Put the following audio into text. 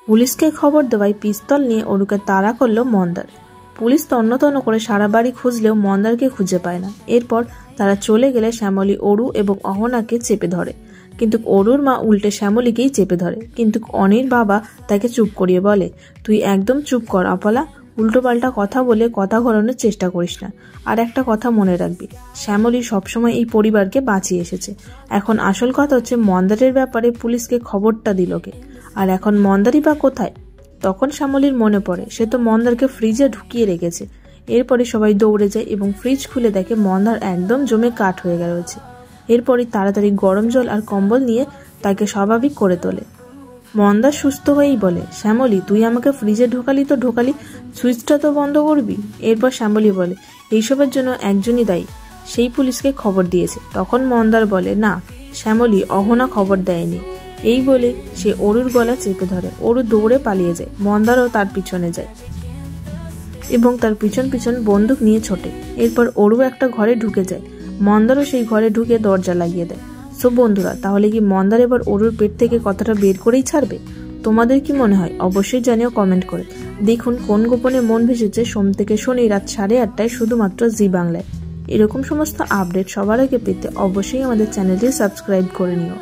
পুলিশকে খবর দেওয়ায় পিস্তল নিয়ে অরুকে তাড়া করলো মন্দার। পুলিশ তন্ন তন্ন করে সারা বাড়ি খুঁজলেও মন্দারকে খুঁজে পায় না। এরপর তারা চলে গেলে শ্যামলী অরু এবং অহনাকে চেপে ধরে, কিন্তু অরুর মা উল্টে শ্যামলীকেই চেপে ধরে। কিন্তু অনির বাবা তাকে চুপ করিয়ে বলে, তুই একদম চুপ কর অপলা, উল্টোপাল্টা কথা বলে কথা ঘোরানোর চেষ্টা করিস না। আর একটা কথা মনে রাখবি, শ্যামলী সবসময় এই পরিবারকে বাঁচিয়ে এসেছে। এখন আসল কথা হচ্ছে মন্দারের ব্যাপারে পুলিশকে খবরটা দিল কে, আর এখন মন্দারই বা কোথায়? তখন শ্যামলীর মনে পড়ে সে তো মন্দারকে ফ্রিজে ঢুকিয়ে রেখেছে। এরপরে সবাই দৌড়ে যায় এবং ফ্রিজ খুলে দেখে মন্দার একদম জমে কাঠ হয়ে রয়েছে। এরপরই তাড়াতাড়ি গরম জল আর কম্বল নিয়ে তাকে স্বাভাবিক করে তোলে। মন্দার সুস্থ হয়েই বলে, শ্যামলী তুই আমাকে ফ্রিজে ঢোকালি তো ঢোকালি, সুইচটা তো বন্ধ করবি। এরপর শ্যামলী বলে, এইসবের জন্য একজনই দায়ী, সেই পুলিশকে খবর দিয়েছে। তখন মন্দার বলে, না শ্যামলী, অহনা খবর দেয়নি। এই বলে সে অরুর গলা চেপে ধরে। অরু দৌড়ে পালিয়ে যায়, মন্দারও তার পিছনে যায় এবং তার পিছন পিছন বন্দুক নিয়ে ছোটে। এরপর অরু একটা ঘরে ঢুকে যায়, মন্দারও সেই ঘরে ঢুকে দরজা লাগিয়ে দেয়। সো বন্ধুরা, তাহলে কি মন্দার এবার অরুর পেট থেকে কথাটা বের করেই ছাড়বে? তোমাদের কি মনে হয় অবশ্যই জানিও কমেন্ট করে। দেখুন কোন গোপনে মন ভেসেছে সোম থেকে শনি রাত 8:30 শুধুমাত্র জি বাংলায়। এরকম সমস্ত আপডেট সবার আগে পেতে অবশ্যই আমাদের চ্যানেলটি সাবস্ক্রাইব করে নিও।